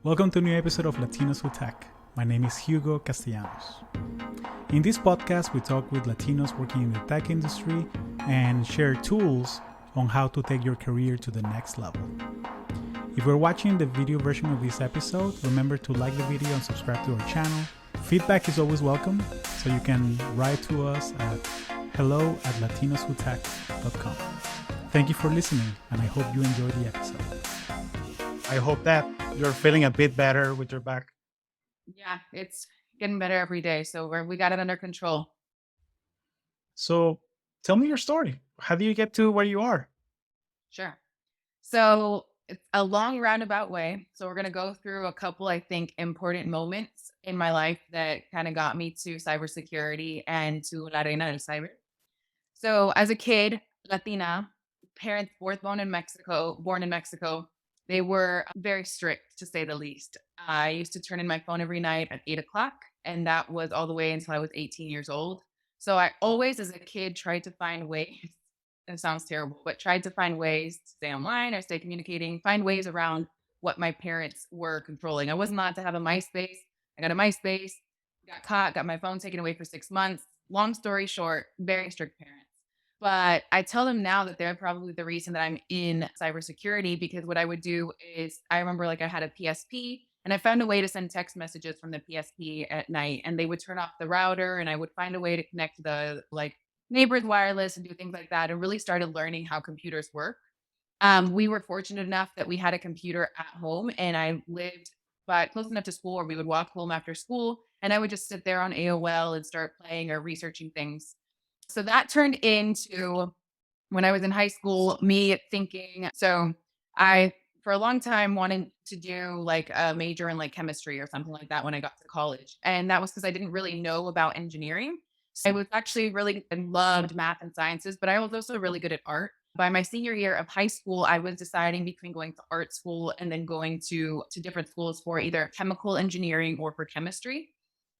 Welcome to a new episode of Latinos Who Tech. My name is Hugo Castellanos. In this podcast, we talk with Latinos working in the tech industry and share tools on how to take your career to the next level. If you're watching the video version of this episode, remember to like the video and subscribe to our channel. Feedback is always welcome, so you can write to us at hello@latinoswhotech.com. Thank you for listening, and I hope you enjoy the episode. I hope that you're feeling a bit better with your back. Yeah, it's getting better every day. So we got it under control. So tell me your story. How do you get to where you are? Sure. So it's a long roundabout way. So we're going to go through a couple, I think, important moments in my life that kind of got me to cybersecurity and to La Reina del Cyber. So as a kid, Latina, parents born in Mexico, they were very strict to say the least. I used to turn in my phone every night at 8 o'clock, and that was all the way until I was 18 years old. So I always, as a kid, tried to find ways. It sounds terrible, but tried to find ways to stay online or stay communicating, find ways around what my parents were controlling. I wasn't allowed to have a MySpace. I got a MySpace, got caught, got my phone taken away for 6 months. Long story short, very strict parents. But I tell them now that they're probably the reason that I'm in cybersecurity, because what I would do is I remember like I had a PSP and I found a way to send text messages from the PSP at night, and they would turn off the router and I would find a way to connect to the like neighbor's wireless and do things like that, and really started learning how computers work. We were fortunate enough that we had a computer at home, and I lived but close enough to school where we would walk home after school and I would just sit there on AOL and start playing or researching things. So that turned into, when I was in high school, me thinking, so I, for a long time, wanted to do like a major in like chemistry or something like that when I got to college. And that was because I didn't really know about engineering. So I was actually really loved math and sciences, but I was also really good at art. By my senior year of high school, I was deciding between going to art school and then going to different schools for either chemical engineering or for chemistry.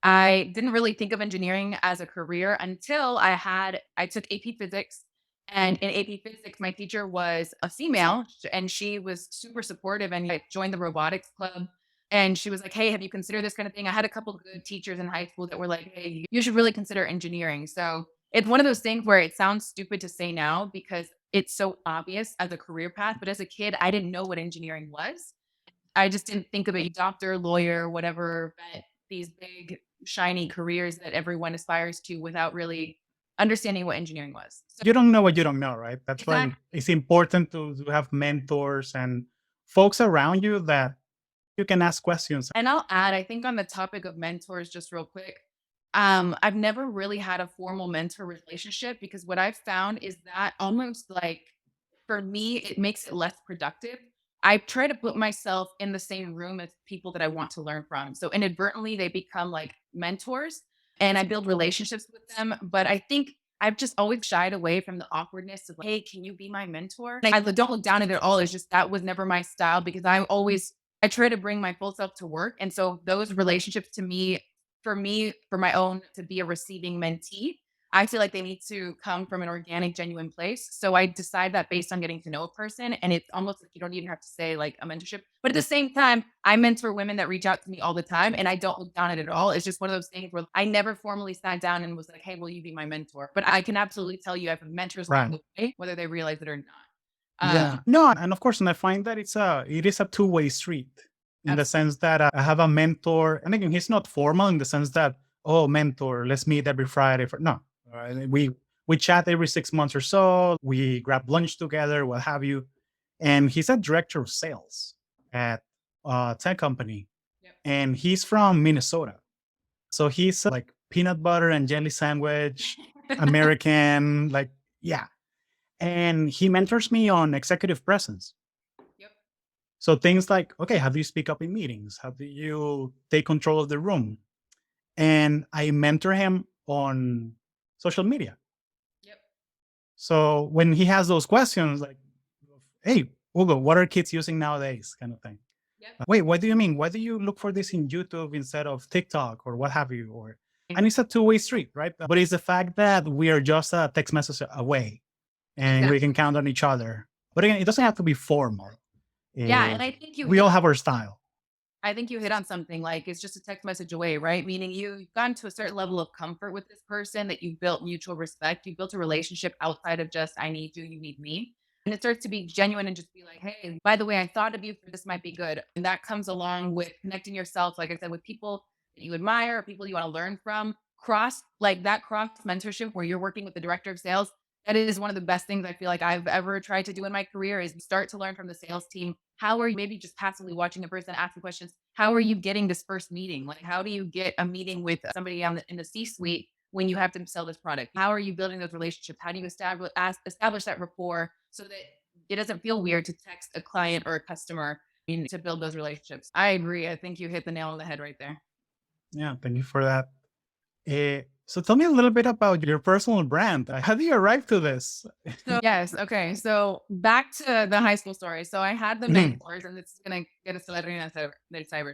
I didn't really think of engineering as a career until I took AP Physics. And in AP Physics, my teacher was a female and she was super supportive, and I joined the robotics club. And she was like, "Hey, have you considered this kind of thing?" I had a couple of good teachers in high school that were like, "Hey, you should really consider engineering." So it's one of those things where it sounds stupid to say now because it's so obvious as a career path. But as a kid, I didn't know what engineering was. I just didn't think of it doctor, lawyer, whatever, but these big shiny careers that everyone aspires to without really understanding what engineering was. So You don't know what you don't know, right? That's why exactly. it's important to have mentors and folks around you that you can ask questions. And I'll add, I think on the topic of mentors, just real quick, I've never really had a formal mentor relationship because what I've found is that almost like for me, it makes it less productive. I try to put myself in the same room as people that I want to learn from. So inadvertently, they become like mentors and I build relationships with them. But I think I've just always shied away from the awkwardness of like, "Hey, can you be my mentor?" And I don't look down at it at all. It's just that was never my style because I try to bring my full self to work. And so those relationships to me, for my own, to be a receiving mentee, I feel like they need to come from an organic, genuine place. So I decide that based on getting to know a person. And it's almost like you don't even have to say like a mentorship. But at the same time, I mentor women that reach out to me all the time and I don't look down at it at all. It's just one of those things where I never formally sat down and was like, "Hey, will you be my mentor?" But I can absolutely tell you I have mentors along Right. the way, whether they realize it or not. Yeah. No, and of course, and I find that it is a two-way street in the Absolutely. sense that I have a mentor, and again, he's not formal in the sense that, oh, mentor, let's meet every Friday for no. We chat every 6 months or so. We grab lunch together, what have you. And he's a director of sales at a tech company, Yep. and he's from Minnesota. So he's like peanut butter and jelly sandwich, American, like, yeah. And he mentors me on executive presence. Yep. So things like, okay, how do you speak up in meetings? How do you take control of the room? And I mentor him on social media. Yep. So when he has those questions, like, hey, Hugo, what are kids using nowadays? Kind of thing. Yep. Wait, what do you mean? Why do you look for this in YouTube instead of TikTok or what have you? Or and it's a two-way street, right? But it's the fact that we are just a text message away and we can Exactly. count on each other. But again, it doesn't have to be formal. Yeah. Eh, And I think you we hit all have our style. I think you hit on something like it's just a text message away, right? Meaning you've gotten to a certain level of comfort with this person that you've built mutual respect. You've built a relationship outside of just I need you, you need me. And it starts to be genuine and just be like, hey, by the way, I thought of you for this might be good. And that comes along with connecting yourself, like I said, with people that you admire, people you want to learn from. Cross mentorship where you're working with the director of sales. That is one of the best things I feel like I've ever tried to do in my career is start to learn from the sales team. How are you maybe just passively watching a person asking questions? How are you getting this first meeting? Like, how do you get a meeting with somebody in the C suite when you have to sell this product? How are you building those relationships? How do you establish that rapport so that it doesn't feel weird to text a client or a customer to build those relationships? I agree. I think you hit the nail on the head right there. Yeah, thank you for that. So tell me a little bit about your personal brand. How do you arrive to this? So yes, okay. So back to the high school story. So I had the Mhm. mentors, and this is gonna get us to Latina Cyber.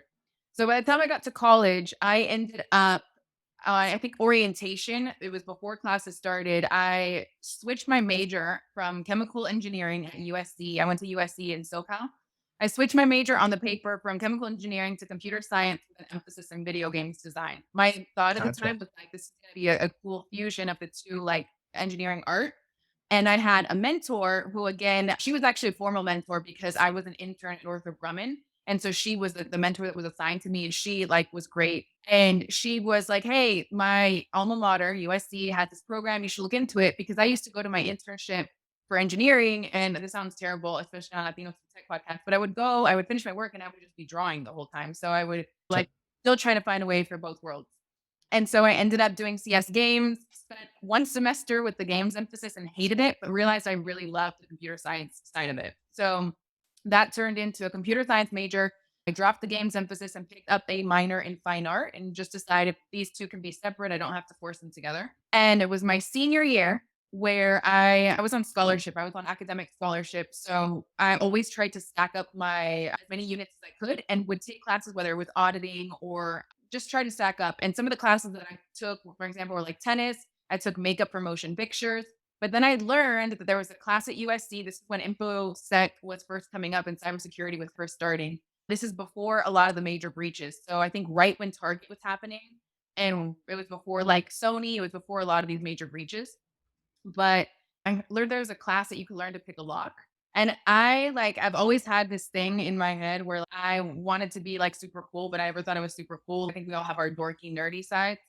So by the time I got to college, I ended up I think orientation. It was before classes started. I switched my major from chemical engineering at USC. I went to USC in SoCal. I switched my major on the paper from chemical engineering to computer science with an emphasis in video games design. My thought at the Gotcha. time was like, this is going to be a cool fusion of the two, like engineering art. And I had a mentor who, again, she was actually a formal mentor because I was an intern at Northrop Grumman. And so she was the mentor that was assigned to me. And she like was great. And she was like, hey, my alma mater, USC, has this program. You should look into it because I used to go to my internship for engineering. And this sounds terrible, especially on Latino Tech podcast. But I would finish my work and I would just be drawing the whole time. So I would like still try to find a way for both worlds. And so I ended up doing CS games, spent one semester with the games emphasis and hated it, but realized I really loved the computer science side of it. So that turned into a computer science major. I dropped the games emphasis and picked up a minor in fine art and just decided these two can be separate. I don't have to force them together. And it was my senior year where I was on scholarship. I was on academic scholarship. So I always tried to stack up my as many units as I could and would take classes, whether it was auditing or just try to stack up. And some of the classes that I took, for example, were like tennis. I took makeup for motion pictures. But then I learned that there was a class at USC. This is when InfoSec was first coming up and cybersecurity was first starting. This is before a lot of the major breaches. So I think right when Target was happening, and it was before like Sony, it was before a lot of these major breaches. But I learned there was a class that you could learn to pick a lock. And I've always had this thing in my head where I wanted to be like super cool, but I never thought I was super cool. I think we all have our dorky, nerdy sides.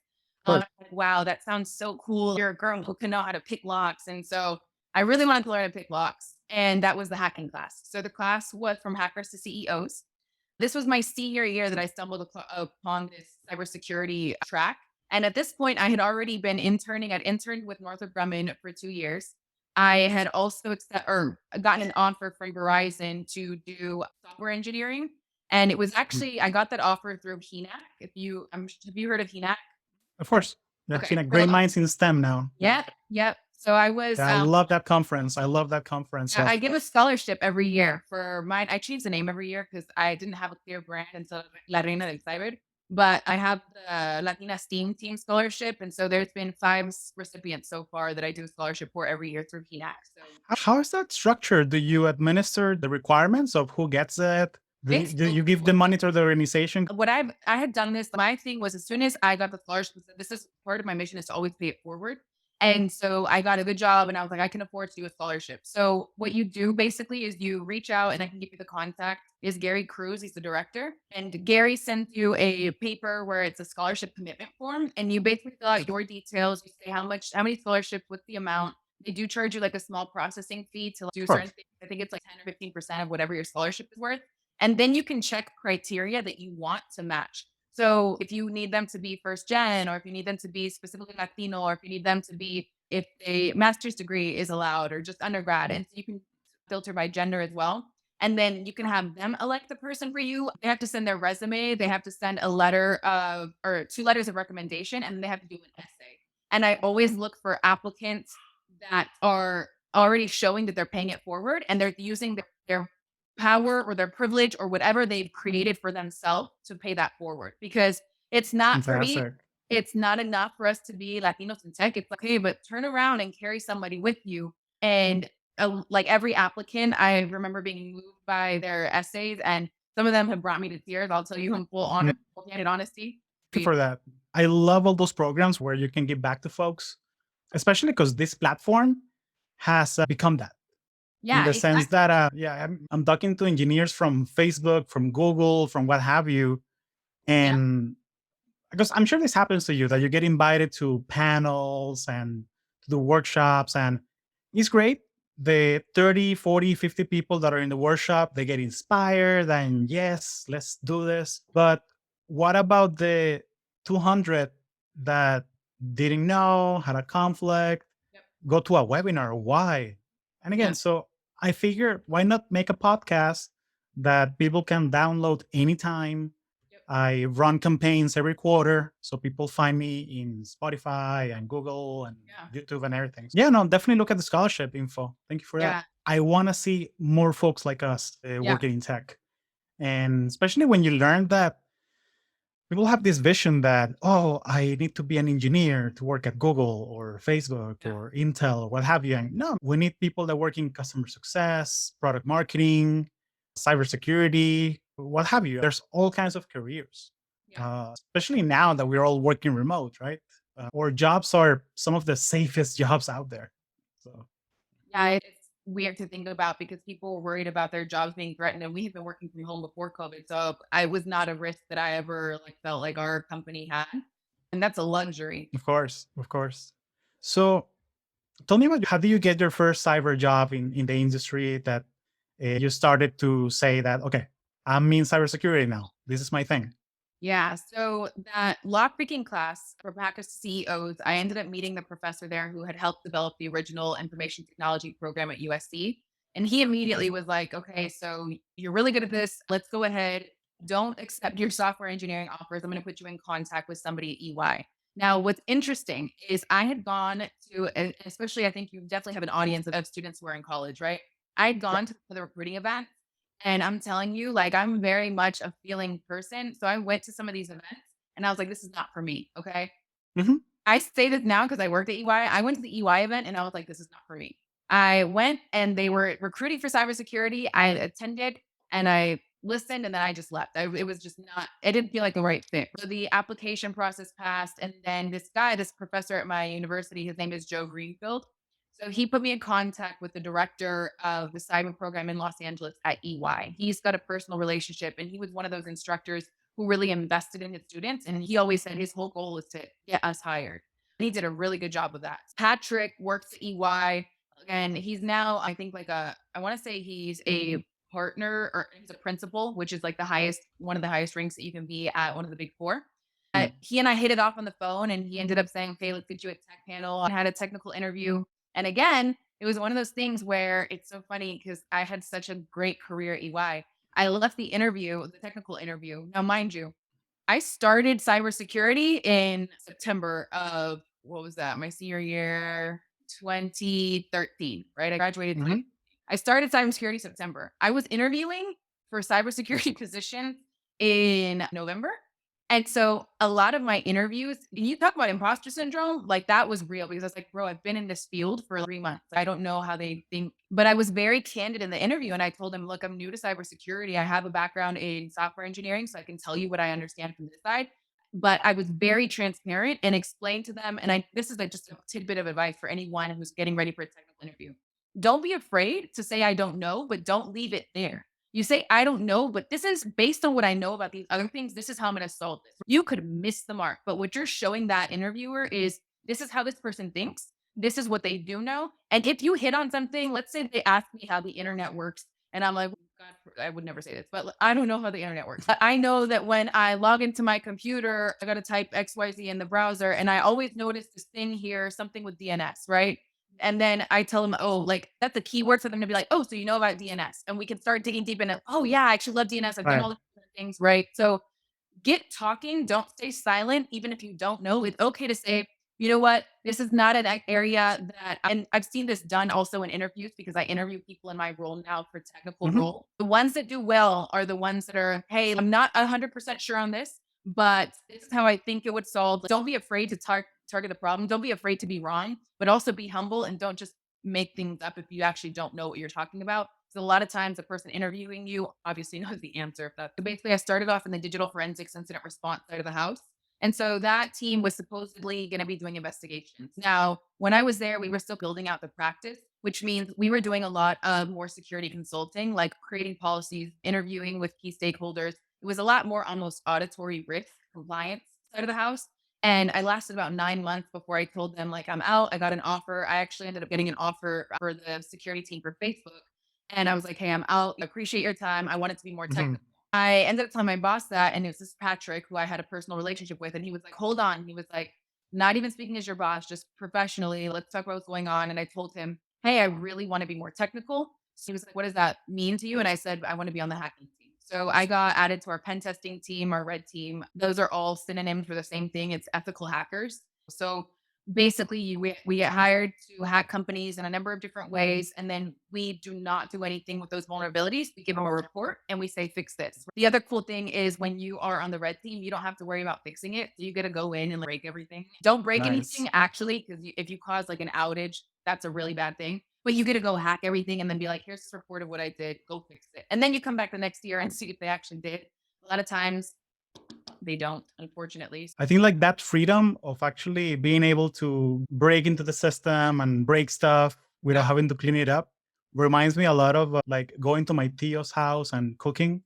Of Like, wow, that sounds so cool. You're a girl who can know how to pick locks. And so I really wanted to learn how to pick locks. And that was the hacking class. So the class was from hackers to CEOs. This was my senior year that I stumbled upon this cybersecurity track. And at this point, I had already been interning. I'd interned with Northrop Grumman for 2 years. I had also gotten an offer from Verizon to do software engineering. And it was actually, I got that offer through HENAC. Have you heard of HENAC? course. Yeah, Okay. great minds in STEM now. Yep. So I was, Yeah, I love that conference. I love that conference. I give a scholarship every year for mine. I change the name every year because I didn't have a clear brand until La Reina del Cyber. But I have the Latina STEAM Team Scholarship. And so there's been five recipients so far that I do a scholarship for every year through PNAC. So How is that structured? Do you administer the requirements of who gets it? Do you give the it's money to the organization? what I had done this. My thing was as soon as I got the scholarship, this is part of my mission is to always pay it forward. And so I got a good job and I was like, I can afford to do a scholarship. So what you do basically is you reach out and I can give you the contact is Gary Cruz. He's the director. And Gary sends you a paper where it's a scholarship commitment form. And you basically fill out your details. You say how many scholarships, what's the amount. They do charge you like a small processing fee to do Of certain course. things. I think it's like 10 or 15% of whatever your scholarship is worth. And then you can check criteria that you want to match. So if you need them to be first gen, or if you need them to be specifically Latino, or if you need them to be if a master's degree is allowed or just undergrad, and so you can filter by gender as well. And then you can have them elect the person for you. They have to send their resume. They have to send a letter of or two letters of recommendation, and they have to do an essay. And I always look for applicants that are already showing that they're paying it forward and they're using their power or their privilege or whatever they've created for themselves to pay that forward because it's not for me. Fantastic. It's not enough for us to be Latinos in tech. It's like, okay, but turn around and carry somebody with you. And like every applicant, I remember being moved by their essays and Some of them have brought me to tears. I'll tell you in Mm, full candid honesty. Thank you for that. I love all those programs where you can give back to folks, especially because this platform has become that in Yeah, the sense exactly. that, yeah, I'm talking to engineers from Facebook, from Google, from what have you. Yeah, And because I'm sure this happens to you that you get invited to panels and to the workshops, and it's great. The 30, 40, 50 people that are in the workshop, they get inspired and yes, let's do this. But what about the 200 that didn't know, had a conflict, yep, go to a webinar? Why? And again, yeah, so I figure why not make a podcast that people can download anytime. yep, I run campaigns every quarter, so people find me in Spotify and Google and yeah, YouTube and everything. Yeah, no, definitely look at the scholarship info. Thank you for that. yeah, I want to see more folks like us yeah, working in tech, and especially when you learn that people have this vision that, oh, I need to be an engineer to work at Google or Facebook yeah, or Intel or what have you. And no, we need people that work in customer success, product marketing, cybersecurity, what have you. There's all kinds of careers, yeah. especially now that we're all working remote, right? Our jobs are some of the safest jobs out there. So, Yeah, it's weird to think about because people were worried about their jobs being threatened, and we had been working from home before COVID, so I was not a risk that I ever like felt like our company had, and that's a luxury. of course, of course. So, tell me about how do you get your first cyber job in the industry that you started to say that, okay, I'm in cybersecurity now. This is my thing. Yeah. So that lockpicking class for practice CEOs, I ended up meeting the professor there who had helped develop the original information technology program at USC. And he immediately was like, okay, so you're really good at this. Let's go ahead. Don't accept your software engineering offers. I'm going to put you in contact with somebody at EY. Now, what's interesting is I had gone to, especially I think you definitely have an audience of students who are in college, right? I had Yep. gone to the recruiting event and I'm telling you, like, I'm very much a feeling person. So I went to some of these events and I was like, this is not for me. Okay. Hmm. I say this now because I worked at EY. I went to the EY event and I was like, this is not for me. I went and they were recruiting for cybersecurity. I attended and I listened and then I just left. It was just not, it didn't feel like the right fit. So the application process passed. And then this guy, this professor at my university, his name is Joe Greenfield. So he put me in contact with the director of the cyber program in Los Angeles at EY. He's got a personal relationship and he was one of those instructors who really invested in his students. And he always said his whole goal is to get us hired. And he did a really good job of that. Patrick works at EY and he's now, I think, like I want to say he's a partner or he's a principal, which is like the highest, one of the highest ranks that you can be at one of the big four. He and I hit it off on the phone and he ended up saying, okay, let's get you a tech panel. I had a technical interview. And again, it was one of those things where it's so funny because I had such a great career at EY. I left the interview, the technical interview. Now, mind you, I started cybersecurity in September of what was that? My senior year, 2013, right? I graduated. Hmm. I started cybersecurity September. I was interviewing for cybersecurity positions in November. And so a lot of my interviews, you talk about imposter syndrome, like that was real because I was like, bro, I've been in this field for 3 months. I don't know how they think, but I was very candid in the interview. And I told them, look, I'm new to cybersecurity. I have a background in software engineering, so I can tell you what I understand from this side. But I was very transparent and explained to them. And this is just a tidbit of advice for anyone who's getting ready for a technical interview. Don't be afraid to say, I don't know, but don't leave it there. You say, I don't know, but this is based on what I know about these other things. This is how I'm going to solve this. You could miss the mark, but what you're showing that interviewer is this is how this person thinks. This is what they do know. And if you hit on something, let's say they ask me how the internet works, and I'm like, God, I would never say this, but I don't know how the internet works. But I know that when I log into my computer, I got to type XYZ in the browser, and I always notice this thing here, something with DNS, right? And then I tell them, oh, like that's a keyword for them to be like, oh, so you know about DNS. And we can start digging deep into, oh, yeah, I actually love DNS. I've done Right. all these different things, right? So get talking. Don't stay silent. Even if you don't know, it's okay to say, you know what, this is not an area that, and I've seen this done also in interviews because I interview people in my role now for technical Hmm. role. The ones that do well are the ones that are, hey, I'm not 100% sure on this, but this is how I think it would solve. Don't be afraid to target the problem. Don't be afraid to be wrong, but also be humble and don't just make things up if you actually don't know what you're talking about. So a lot of times the person interviewing you obviously knows the answer. If that, so basically, I started off in the digital forensics incident response side of the house. And so that team was supposedly going to be doing investigations. Now, when I was there, we were still building out the practice, which means we were doing a lot of more security consulting, like creating policies, interviewing with key stakeholders. It was a lot more almost auditory risk compliance side of the house. And I lasted about 9 months before I told them, like, I'm out. I got an offer. I actually ended up getting an offer for the security team for Facebook. And I was like, hey, I'm out. I appreciate your time. I want it to be more Mhm. technical. I ended up telling my boss that, and it was this Patrick who I had a personal relationship with. And he was like, hold on. He was like, not even speaking as your boss, just professionally. Let's talk about what's going on. And I told him, hey, I really want to be more technical. So he was like, what does that mean to you? And I said, I want to be on the hacking team. So I got added to our pen testing team, our red team. Those are all synonyms for the same thing. It's ethical hackers. So basically, we get hired to hack companies in a number of different ways, and then we do not do anything with those vulnerabilities. We give them a report and we say, fix this. The other cool thing is when you are on the red team, you don't have to worry about fixing it. So you get to go in and break everything. Don't break Nice. anything, actually, because if you cause like an outage, that's a really bad thing. But you get to go hack everything and then be like, here's this report of what I did. Go fix it. And then you come back the next year and see if they actually did. A lot of times they don't, unfortunately. I think like that freedom of actually being able to break into the system and break stuff without having to clean it up reminds me a lot of like going to my tio's house and cooking.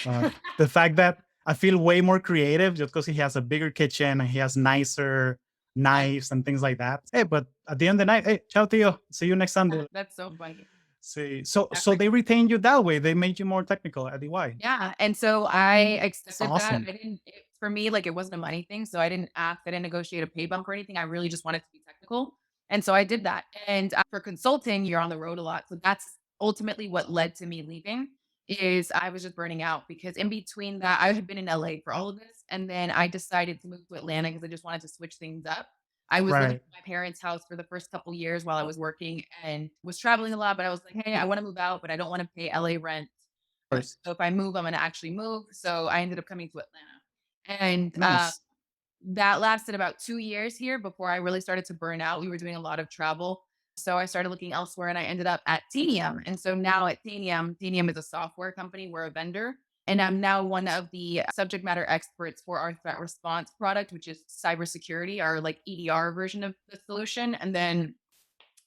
Uh, the fact that I feel way more creative just because he has a bigger kitchen and he has nicer knives and things like that. Hey, but at the end of the night, hey, ciao, tio. See you next Sunday. That's so funny. See, so they retained you that way. They made you more technical at EY. Yeah, and so I It's accepted that. awesome. I didn't for me, like, it wasn't a money thing, so I didn't ask, I didn't negotiate a pay bump or anything. I really just wanted to be technical, and so I did that. And, for consulting, you're on the road a lot, so that's ultimately what led to me leaving, is I was just burning out because in between that I had been in LA for all of this, and then I decided to move to Atlanta because I just wanted to switch things up. I was living Right. at my parents' house for the first couple years while I was working and was traveling a lot, but I was like, "Hey, I wanna move out, but I don't wanna pay LA rent." Of course. So if I move, I'm gonna actually move. So I ended up coming to Atlanta. And Nice. that lasted about 2 years here before I really started to burn out. We were doing a lot of travel. So I started looking elsewhere and I ended up at Tanium. And so now at Tanium is a software company. We're a vendor. And I'm now one of the subject matter experts for our threat response product, which is cybersecurity, our like EDR version of the solution. And then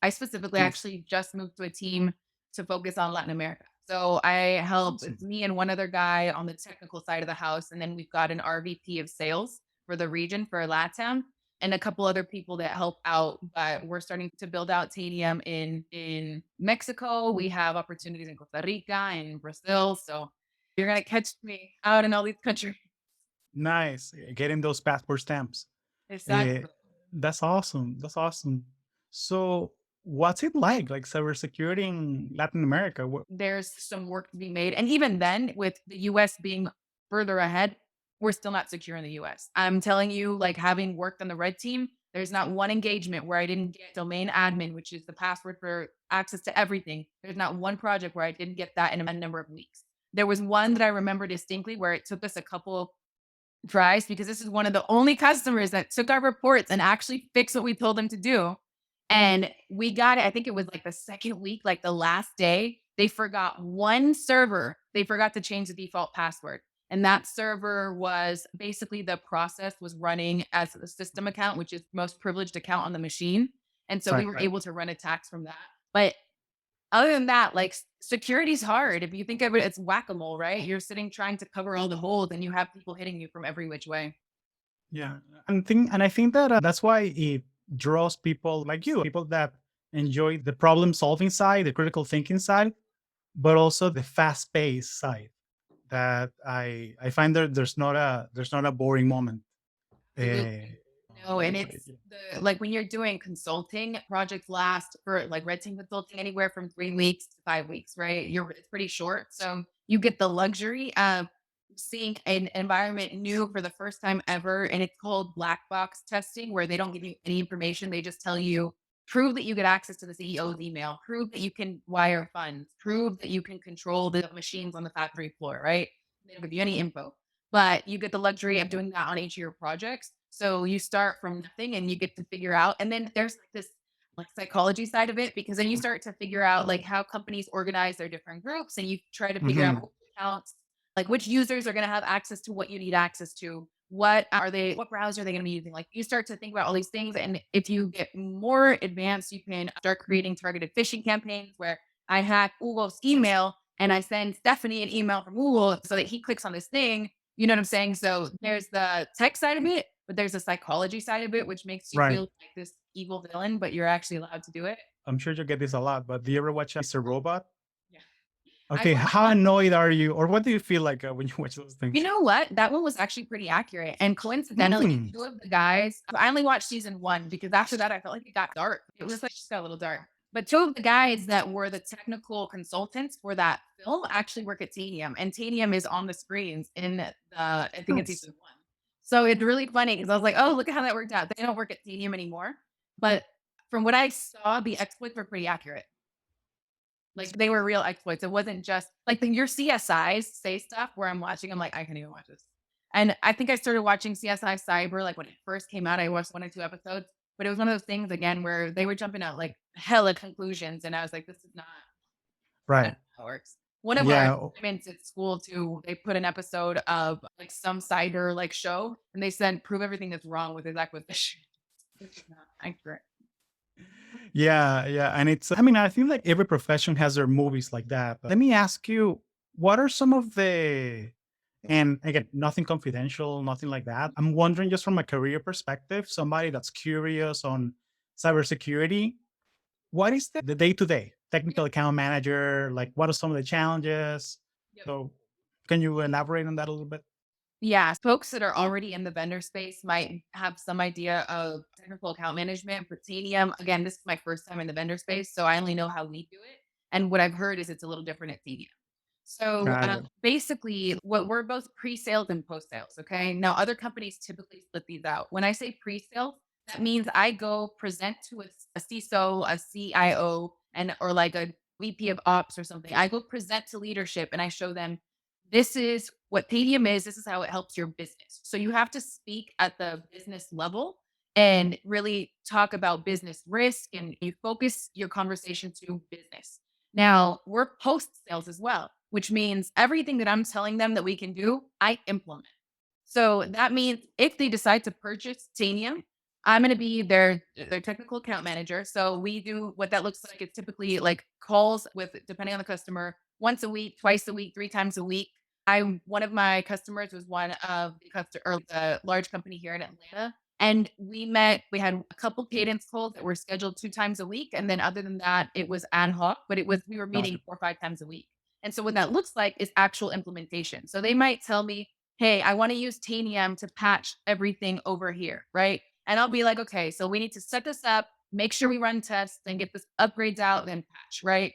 I specifically Nice. actually just moved to a team to focus on Latin America. So I help Awesome. it's me and one other guy on the technical side of the house, and then we've got an RVP of sales for the region for LATAM and a couple other people that help out. But we're starting to build out Tanium in Mexico. We have opportunities in Costa Rica and Brazil. So you're gonna catch me out in all these countries. Nice. Getting those passport stamps. Eh, Exactly. that's awesome. That's awesome. So, what's it like cybersecurity in Latin America? There's some work to be made. And even then, with the US being further ahead, we're still not secure in the US. I'm telling you, like having worked on the red team, there's not one engagement where I didn't get domain admin, which is the password for access to everything. There's not one project where I didn't get that in a number of weeks. There was one that I remember distinctly where it took us a couple tries because this is one of the only customers that took our reports and actually fixed what we told them to do. And we got it, I think it was like the second week, like the last day, they forgot one server. They forgot to change the default password. And that server was basically the process was running as a system account, which is most privileged account on the machine. And so we Right. were able to run attacks from that. But other than that, like security's hard. If you think of it, it's whack-a-mole, right? You're sitting trying to cover all the holes and you have people hitting you from every which way. Yeah. And I think that that's why it draws people like you, people that enjoy the problem solving side, the critical thinking side, but also the fast paced side. That I find that there's not a boring moment. Eh, Absolutely. No, and like, it's the like when you're doing consulting, projects last for like red team consulting anywhere from 3 weeks to 5 weeks, right? It's pretty short. So you get the luxury of seeing an environment new for the first time ever. And it's called black box testing, where they don't give you any information. They just tell you, prove that you get access to the CEO's email, prove that you can wire funds, prove that you can control the machines on the factory floor, right? They don't give you any info, but you get the luxury of doing that on each of your projects. So you start from nothing and you get to figure out. And then there's like this. like psychology side of it, because then you start to figure out like how companies organize their different groups, and you try to figure out Hmm. which accounts, like which users are going to have access to what you need access to. What are they, what browser are they going to be using? Like you start to think about all these things. And if you get more advanced, you can start creating targeted phishing campaigns where I hack Hugo's email and I send Stephanie an email from Hugo so that he clicks on this thing. You know what I'm saying? So there's the tech side of it, but there's a psychology side of it, which makes you Right. feel like this evil villain, but you're actually allowed to do it. I'm sure you get this a lot, but do you ever watch Mr. Robot? Yeah. I Okay, watched how one. annoyed are you, or what do you feel like when you watch those You things? know what? That one was actually pretty accurate. And coincidentally, Mm, two of the guys, I only watched season one because after that, I felt like it got dark. It was like just got a little dark. But two of the guys that were the technical consultants for that film actually work at Tanium, and Tanium is on the screens in the, I think it's nice. season one. So it's really funny because I was like, oh, look at how that worked out. They don't work at Tanium anymore. But from what I saw, the exploits were pretty accurate. Like they were real exploits. It wasn't just like your CSIs say stuff where I'm watching, I'm like, I can't even watch this. And I think I started watching CSI Cyber like when it first came out. I watched one or two episodes, but it was one of those things again where they were jumping out like hella conclusions. And I was like, this is not Right. how it works. One of our Yeah. assignments at school too, they put an episode of like some cider like show and they said prove everything that's wrong with his acquisition. This is not accurate. Yeah, yeah. And it's, I mean, I feel like every profession has their movies like that. Let me ask you, what are some of the, and again, nothing confidential, nothing like that. I'm wondering just from a career perspective, somebody that's curious on cybersecurity, what is the day to day technical account manager? Like, what are some of the challenges? Yep. So, can you elaborate on that a little bit? Yeah, folks that are already in the vendor space might have some idea of technical account management for Tanium. Again, this is my first time in the vendor space, so I only know how we do it. And what I've heard is it's a little different at Tanium. So Got it. basically, what we're both pre-sales and post-sales. Okay. Now, other companies typically split these out. When I say pre-sales, that means I go present to a CISO, a CIO, and or like a VP of ops or something. I go present to leadership and I show them this is what Padium is. This is how it helps your business. So you have to speak at the business level and really talk about business risk and you focus your conversation to business. Now, we're post sales as well, which means everything that I'm telling them that we can do, I implement. So that means if they decide to purchase Tanium, I'm going to be their technical account manager. So we do what that looks like. It's typically like calls with depending on the customer, once a week, twice a week, three times a week. I one of my customers was one of the customer or the large company here in Atlanta. And we met, we had a couple cadence calls that were scheduled two times a week. And then other than that, it was ad hoc, but it was we were Gotcha. meeting 4 or 5 times a week. And so what that looks like is actual implementation. So they might tell me, hey, I want to use Tanium to patch everything over here, right? And I'll be like, okay, so we need to set this up, make sure we run tests and get this upgrades out, then patch, right?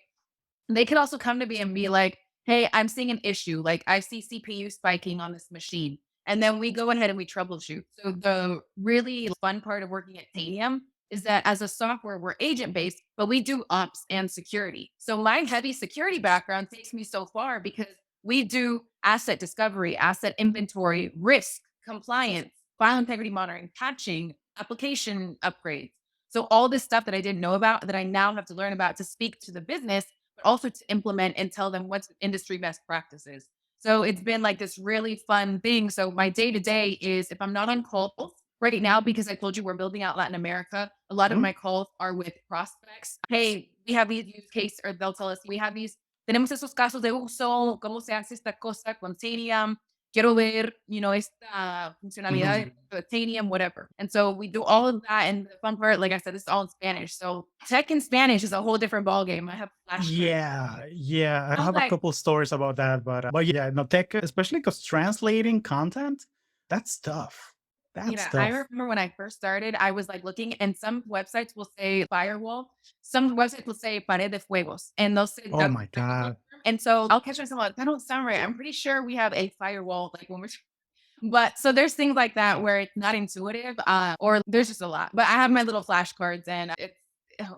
They could also come to me and be like, hey, I'm seeing an issue. Like I see CPU spiking on this machine. And then we go ahead and we troubleshoot. So the really fun part of working at Tanium is that as a software, we're agent based, but we do ops and security. So my heavy security background takes me so far because we do asset discovery, asset inventory, risk, compliance, file integrity monitoring, patching, application upgrades. So all this stuff that I didn't know about that I now have to learn about to speak to the business but also to implement and tell them what's industry best practices. So it's been like this really fun thing. So my day to day is if I'm not on calls right now, because I told you we're building out Latin America, a lot of Mhm. my calls are with prospects. Hey, we have these use cases, or they'll tell us we have these, tenemos esos casos de uso, cómo se hace esta cosa con Tanium. Quiero ver, esta funcionalidad Mhm. de Tanium, whatever. And so we do all of that. And the fun part, like I said, this is all in Spanish. So tech in Spanish is a whole different ballgame. I have flashcards. Yeah, yeah. I I was have a like, couple stories about that, but yeah, no tech, especially because translating content, that's tough. That's I tough. remember when I first started, I was like looking, and some websites will say firewall, some websites will say pared de fuegos, and they'll say Oh that's my the technical God. term. And so I'll catch myself like, that don't sound right. I'm pretty sure we have a firewall, like when we're, but so there's things like that where it's not intuitive, or there's just a lot. But I have my little flashcards, and it's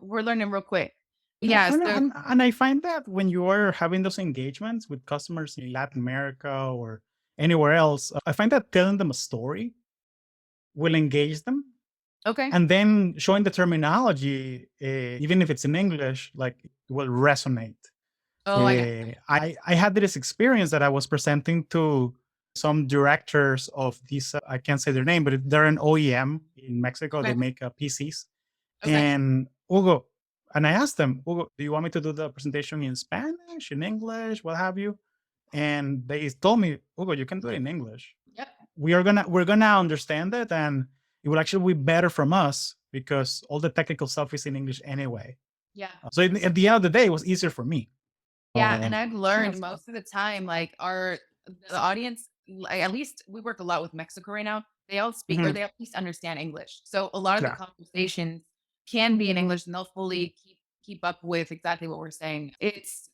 we're learning real quick. No, Yeah, and, so and, and I find that when you are having those engagements with customers in Latin America or anywhere else, I find that telling them a story will engage them. Okay. And then showing the terminology, even if it's in English, like it will resonate. Oh, I got I had this experience that I was presenting to some directors of these, I can't say their name, but they're an OEM in Mexico. They okay. make PCs. Okay. And Hugo, and I asked them, Hugo, do you want me to do the presentation in Spanish, in English, what have you? And they told me, Hugo, you can do it in English. Yep. We're gonna understand it, and it will actually be better from us because all the technical stuff is in English anyway. Yeah. So at the end of the day, it was easier for me. Yeah, and Um, I've learned most of the time, like the audience, like, at least we work a lot with Mexico right now. They all speak, or mhm, they at least understand English. So a lot of the yeah, conversations can be in English, and they'll fully keep up with exactly what we're saying. It's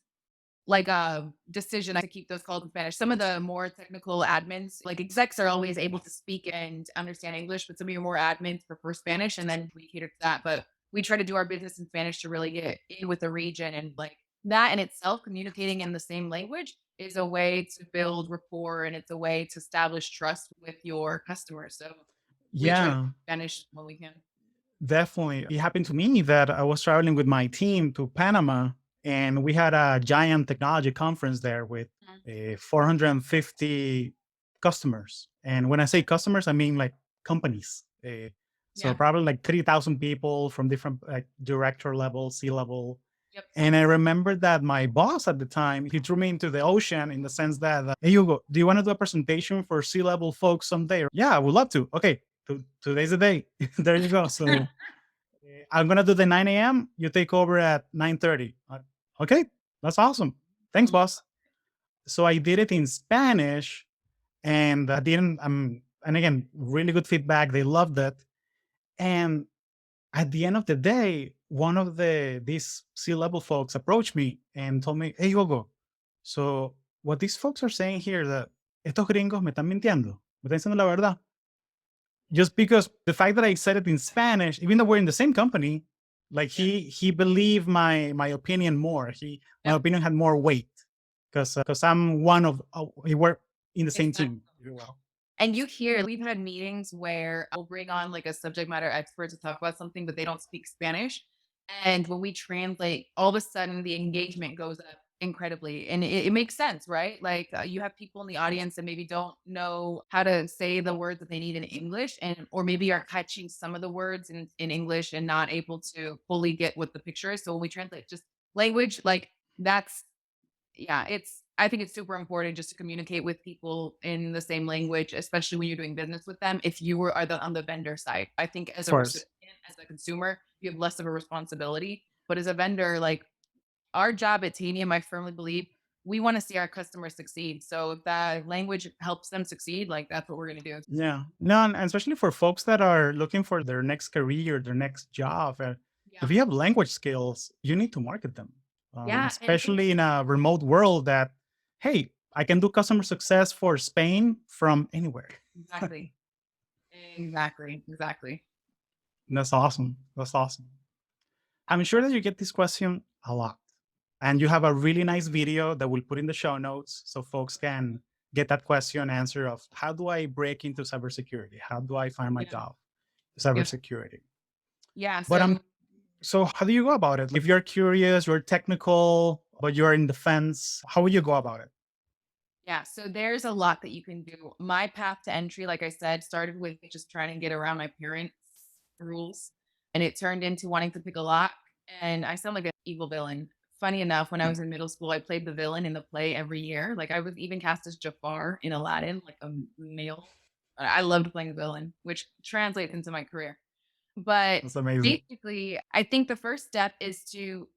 like a decision to keep those calls in Spanish. Some of the more technical admins, like execs, are always able to speak and understand English, but some of your more admins prefer Spanish, and then we cater to that. But we try to do our business in Spanish to really get in with the region, and like that in itself, communicating in the same language is a way to build rapport, and it's a way to establish trust with your customers. So we try to yeah. speak Spanish when we can. Definitely. It happened to me that I was traveling with my team to Panama, and we had a giant technology conference there with Mhm. 450 customers. And when I say customers, I mean like companies. So Yeah. probably like 3,000 people from different like director level, C level. Yep. And I remember that my boss at the time, he threw me into the ocean in the sense that, hey, Hugo, do you want to do a presentation for C level folks someday? Yeah, I would love to. Okay, today's the day. There you go. So I'm gonna do the 9 a.m. You take over at 9:30. Okay, that's awesome. Thanks, boss. So I did it in Spanish, and I didn't. And again, really good feedback. They loved it. And at the end of the day, one of these C-level folks approached me and told me, "Hey, Hugo, so what these folks are saying here that estos gringos me están mintiendo, me están diciendo la verdad." Just because the fact that I said it in Spanish, even though we're in the same company, like Yeah. he believed my opinion more. My Yep. opinion had more weight because I'm one of we work in the same Exactly. team. If you will. And you hear we've had meetings where I'll bring on like a subject matter expert to talk about something, but they don't speak Spanish. And when we translate, all of a sudden the engagement goes up incredibly. And it makes sense, right? Like you have people in the audience that maybe don't know how to say the words that they need in English, and or maybe are catching some of the words in English and not able to fully get what the picture is. So when we translate just language, like that's yeah, I think it's super important just to communicate with people in the same language, especially when you're doing business with them. If you are on the vendor side, I think as Of a course. recipient, as a consumer, you have less of a responsibility. But as a vendor, like our job at Tanium, I firmly believe we want to see our customers succeed. So if that language helps them succeed, like that's what we're gonna do. Yeah. No, and especially for folks that are looking for their next career, their next job. Yeah. If you have language skills, you need to market them, Yeah. And especially in a remote world. That hey, I can do customer success for Spain from anywhere. exactly. Exactly. Exactly. That's awesome. That's awesome. I'm sure that you get this question a lot. And you have a really nice video that we'll put in the show notes so folks can get that question answer of how do I break into cybersecurity? How do I find my Yeah. job in Yeah. cybersecurity? Yeah. But So so how do you go about it? If you're curious, you're technical, but you're in defense, how would you go about it? yeah, so there's a lot that you can do. My path to entry, like I said, started with just trying to get around my parents' rules, and it turned into wanting to pick a lock. And I sound like an evil villain. Funny enough, when I was in middle school, I played the villain in the play every year. Like I was even cast as Jafar in Aladdin, like a male. I loved playing the villain, which translates into my career. But That's amazing. basically, I think the first step is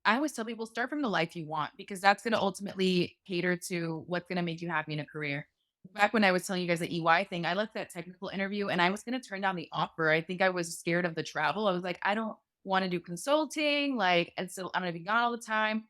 I always tell people start from the life you want because that's going to ultimately cater to what's going to make you happy in a career. Back when I was telling you guys the EY thing, I left that technical interview and I was going to turn down the offer. I think I was scared of the travel. I was like, I don't want to do consulting. Like, and so I'm going to be gone all the time.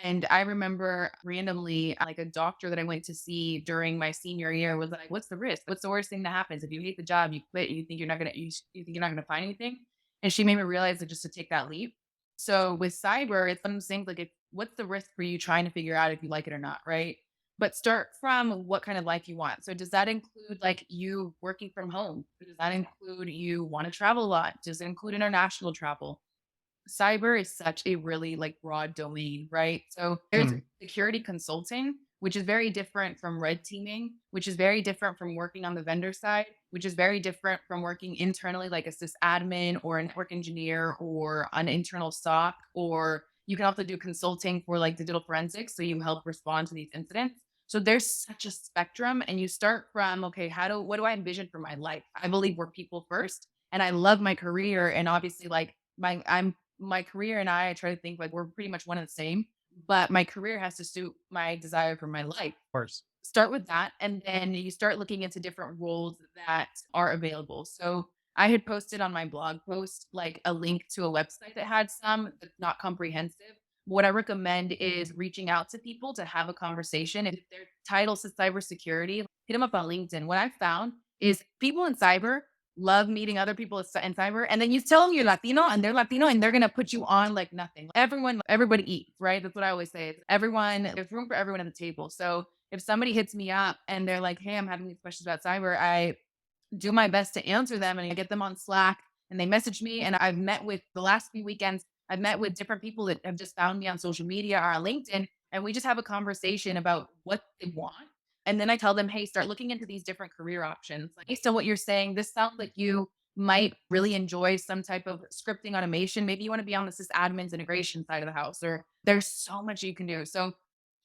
And I remember randomly, like a doctor that I went to see during my senior year was like, "What's the risk? What's the worst thing that happens if you hate the job, you quit, you think you're not gonna, you think you're not gonna find anything?" And she made me realize that just to take that leap. So with cyber, it's one of those things like, what's the risk for you trying to figure out if you like it or not, right? but start from what kind of life you want. So does that include like you working from home? Does that include you want to travel a lot? Does it include international travel? Cyber is such a really like broad domain, right? So there's Mm. security consulting, which is very different from red teaming, which is very different from working on the vendor side, which is very different from working internally like a sysadmin or a network engineer or an internal SOC, or you can also do consulting for like digital forensics. So you help respond to these incidents. So there's such a spectrum, and you start from, okay, what do I envision for my life? I believe we're people first, and I love my career. And obviously, like my career and I try to think like we're pretty much one and the same, but my career has to suit my desire for my life. Of course. Start with that, and then you start looking into different roles that are available. So I had posted on my blog post like a link to a website that had some, that's not comprehensive. What I recommend is reaching out to people to have a conversation. If their title says cybersecurity, hit them up on LinkedIn. What I found is people in cyber love meeting other people in cyber. And then you tell them you're Latino and they're going to put you on like nothing. Everybody eats, right? That's what I always say. It's everyone, there's room for everyone at the table. So if somebody hits me up and they're like, hey, I'm having these questions about cyber, I do my best to answer them, and I get them on Slack and they message me. And I've met with the last few weekends, I've met with different people that have just found me on social media or on LinkedIn. And we just have a conversation about what they want. And then I tell them, hey, start looking into these different career options. Like, based on what you're saying, this sounds like you might really enjoy some type of scripting automation. Maybe you want to be on the sysadmins integration side of the house, or there's so much you can do. So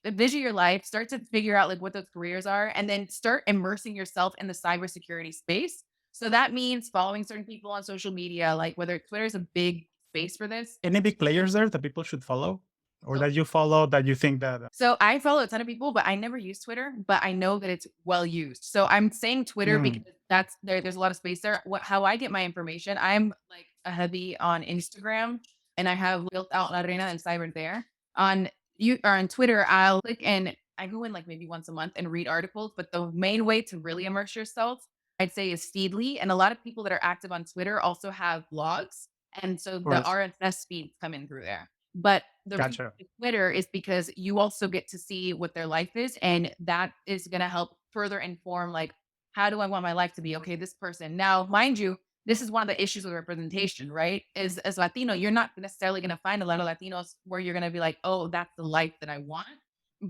envision your life, start to figure out like what those careers are, and then start immersing yourself in the cybersecurity space. So that means following certain people on social media, like whether Twitter is a big space for this. Any big players there that people should follow, or So, that you follow that you think that? so I follow a ton of people, but I never use Twitter, but I know that it's well used. So I'm saying Twitter because Mm. there's a lot of space there. How I get my information, I'm like a heavy on Instagram, and I have built out La Reina and Cyber there. On you or on Twitter, I'll click and I go in like maybe once a month and read articles. But the main way to really immerse yourself, I'd say, is Feedly. And a lot of people that are active on Twitter also have blogs. And so Of the course. RSS feeds come in through there. But the reason Gotcha. Twitter is because you also get to see what their life is, and that is going to help further inform like, how do I want my life to be? Okay, this person. Now, mind you, this is one of the issues with representation, right? Is as Latino, you're not necessarily going to find a lot of Latinos where you're going to be like, oh, that's the life that I want.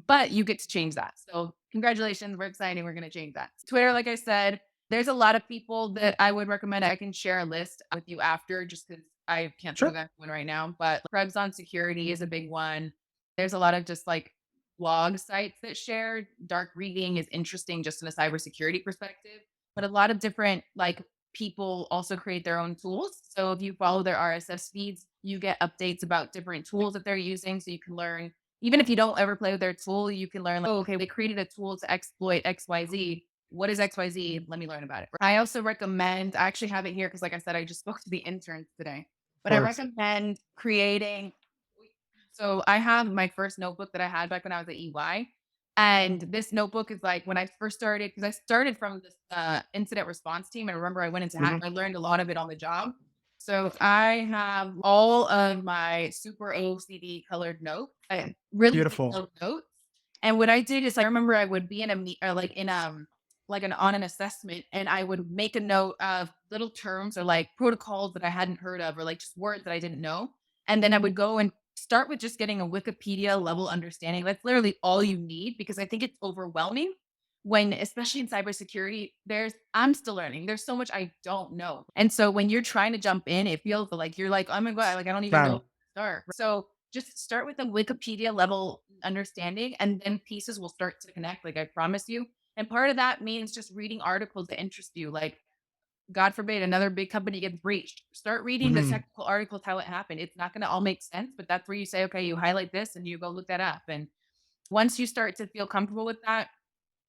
But you get to change that. So congratulations. We're excited. We're going to change that. Twitter, like I said, there's a lot of people that I would recommend. I can share a list with you after, just because I can't think of Sure. that one right now. But Krebs on security is a big one. There's a lot of just like blog sites that share. Dark reading is interesting just in a cybersecurity perspective. But a lot of different like people also create their own tools. So if you follow their RSS feeds, you get updates about different tools that they're using. So you can learn, even if you don't ever play with their tool, you can learn like, oh, okay, they created a tool to exploit XYZ. What is XYZ? Let me learn about it. I also recommend, I actually have it here because, like I said, I just spoke to the interns today, Of but I course. recommend creating. So I have my first notebook that I had back when I was at EY. And this notebook is like when I first started, because I started from this incident response team. And remember, I went into hack. Mhm. I learned a lot of it on the job. So I have all of my super OCD colored notes, really Beautiful. detailed notes. And what I did is I remember I would be in a meet or like in like an on an assessment, and I would make a note of little terms or like protocols that I hadn't heard of, or like just words that I didn't know. And then I would go and start with just getting a Wikipedia level understanding. That's literally all you need, because I think it's overwhelming when, especially in cybersecurity, I'm still learning. There's so much I don't know. And so when you're trying to jump in, it feels like you're like, oh my God, like I don't even know where Claro. to start. So just start with a Wikipedia level understanding, and then pieces will start to connect, like I promise you. And part of that means just reading articles that interest you. Like, God forbid, another big company gets breached. Start reading the Mhm. technical articles, how it happened. It's not going to all make sense, but that's where you say, okay, you highlight this and you go look that up. And once you start to feel comfortable with that,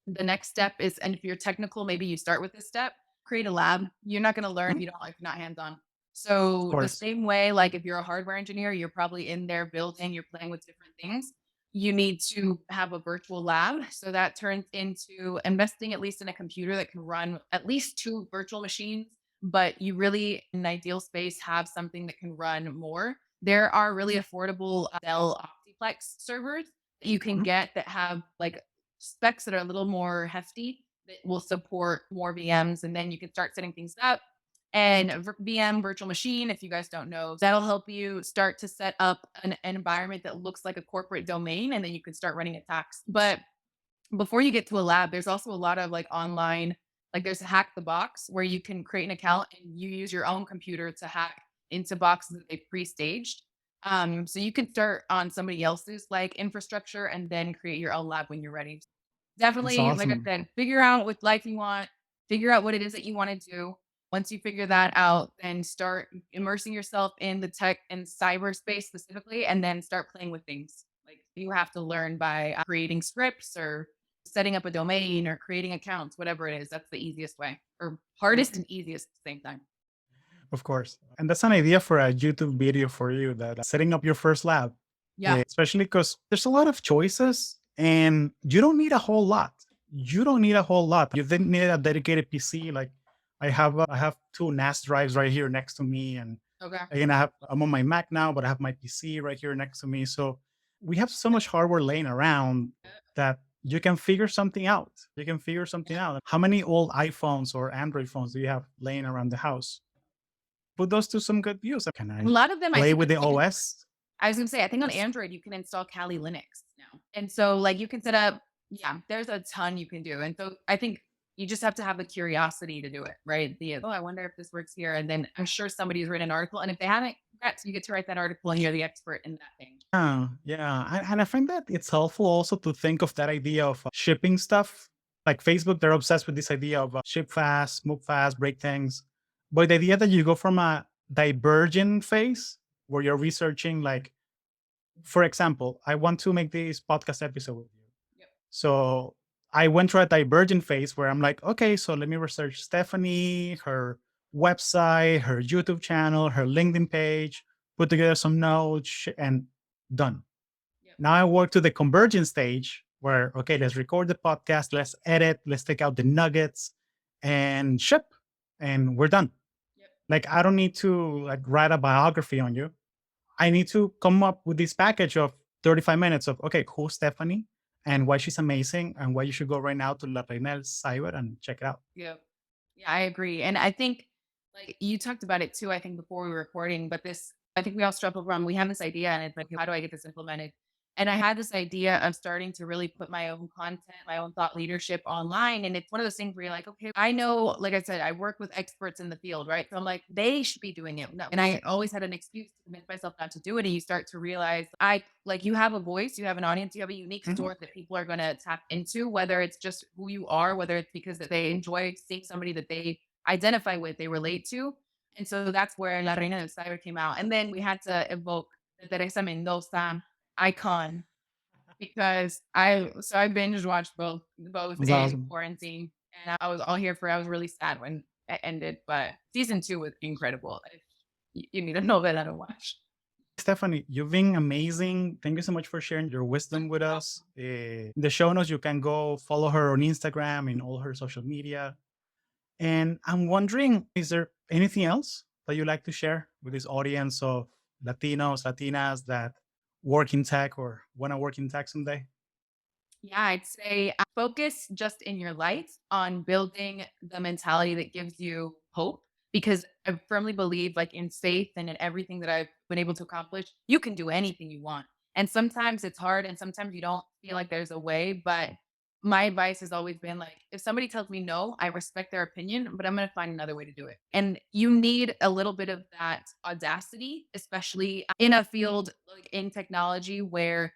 the next step is, and if you're technical, maybe you start with this step, create a lab. You're not going to learn Mhm. if you don't, if you're not hands on. Of So the course. same way, like if you're a hardware engineer, you're probably in there building, you're playing with different things. You need to have a virtual lab. So that turns into investing at least in a computer that can run at least two virtual machines, but you really, in an ideal space, have something that can run more. There are really affordable Dell Optiplex servers that you can Mhm. get that have like specs that are a little more hefty that will support more VMs. And then you can start setting things up. And VM virtual machine, if you guys don't know, that'll help you start to set up an environment that looks like a corporate domain, and then you can start running attacks. But before you get to a lab, there's also a lot of like online, like there's Hack the Box where you can create an account and you use your own computer to hack into boxes that they pre-staged. So you can start on somebody else's like infrastructure and then create your own lab when you're ready. That's Definitely, like I awesome. said, figure out what life you want, figure out what it is that you want to do. Once you figure that out, then start immersing yourself in the tech and cyberspace specifically, and then start playing with things. Like you have to learn by creating scripts or setting up a domain or creating accounts, whatever it is. That's the easiest way, or hardest and easiest at the same time. Of course. And that's an idea for a YouTube video for you, that setting up your first lab, Yeah. especially because there's a lot of choices and you don't need a whole lot. You don't need a whole lot. You didn't need a dedicated PC. Like I have two NAS drives right here next to me. And Okay. again, I'm on my Mac now, but I have my PC right here next to me. So we have so much hardware laying around that you can figure something out. You can figure something out. How many old iPhones or Android phones do you have laying around the house? Put those to some good use. Can A I lot of them, I play think, with the OS? I was gonna say, I think on Android you can install Kali Linux now. And so like you can set up, yeah, there's a ton you can do. And so I think you just have to have the curiosity to do it, right? The oh, I wonder if this works here. And then I'm sure somebody's written an article. And if they haven't, congrats, you get to write that article and you're the expert in that thing. Yeah. And I find that it's helpful also to think of that idea of shipping stuff. Like Facebook, they're obsessed with this idea of ship fast, move fast, break things. But the idea that you go from a divergent phase where you're researching, like, for example, I want to make this podcast episode with you. Yep. So I went through a divergent phase where I'm like, okay, so let me research Stephanie, her website, her YouTube channel, her LinkedIn page, put together some notes, and done. Yep. Now I work to the convergence stage where, okay, let's record the podcast, let's edit, let's take out the nuggets and ship, and we're done. Yep. Like, I don't need to like write a biography on you. I need to come up with this package of 35 minutes of, okay, who's Stephanie and why she's amazing and why you should go right now to La Reina del Cyber and check it out. Yep. Yeah, I agree. And I think like you talked about it too, I think before we were recording, but this, I think we all struggle from, we have this idea and it's like, how do I get this implemented? And I had this idea of starting to really put my own content, my own thought leadership online. And it's one of those things where you're like, okay, I know, like I said, I work with experts in the field, right? So I'm like, they should be doing it. No. And I always had an excuse to convince myself not to do it. And you start to realize like you have a voice, you have an audience, you have a unique Mhm. story that people are going to tap into, whether it's just who you are, whether it's because that they enjoy seeing somebody that they identify with, they relate to. And so that's where La Reina del Cyber came out. And then we had to evoke the Teresa Mendoza icon because I binge watched both That's in awesome. quarantine, and I was all here for. I was really sad when it ended, but season 2 was incredible. If you need a novela to watch. Stephanie, you've been amazing. Thank you so much for sharing your wisdom with us. In the show notes, you can go follow her on Instagram and all her social media. And I'm wondering, is there anything else that you'd like to share with this audience of Latinos, Latinas that work in tech or want to work in tech someday? Yeah, I'd say focus just in your life on building the mentality that gives you hope because I firmly believe like in faith and in everything that I've been able to accomplish, you can do anything you want. And sometimes it's hard and sometimes you don't feel like there's a way, but my advice has always been like if somebody tells me no, I respect their opinion, but I'm going to find another way to do it. And you need a little bit of that audacity, especially in a field like in technology where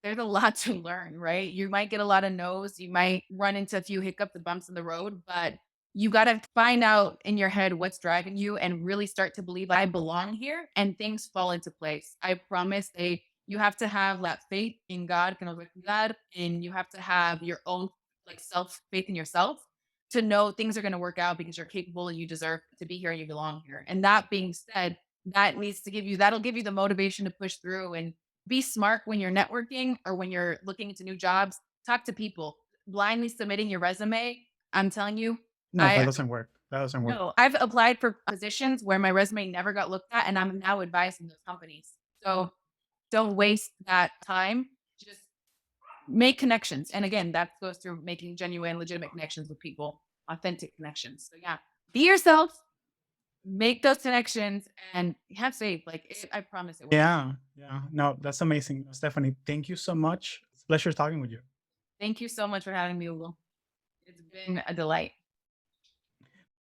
there's a lot to learn, right? You might get a lot of no's, you might run into a few hiccups and bumps in the road, but you got to find out in your head what's driving you and really start to believe I belong here and things fall into place. I promise they you have to have that faith in God, que nos va a cuidar, and you have to have your own like self faith in yourself to know things are going to work out because you're capable and you deserve to be here and you belong here. And that being said, that'll give you the motivation to push through and be smart when you're networking or when you're looking into new jobs. Talk to people. Blindly submitting your resume, I'm telling you, No, that I doesn't work. That doesn't work. no, I've applied for positions where my resume never got looked at, and I'm now advising those companies. So don't waste that time. Just make connections. And again, that goes through making genuine, legitimate connections with people, authentic connections. So yeah, be yourself, make those connections, and have faith. Like I promise it will. Yeah, yeah. No, that's amazing. Stephanie, thank you so much. It's a pleasure talking with you. Thank you so much for having me, Hugo. It's been a delight.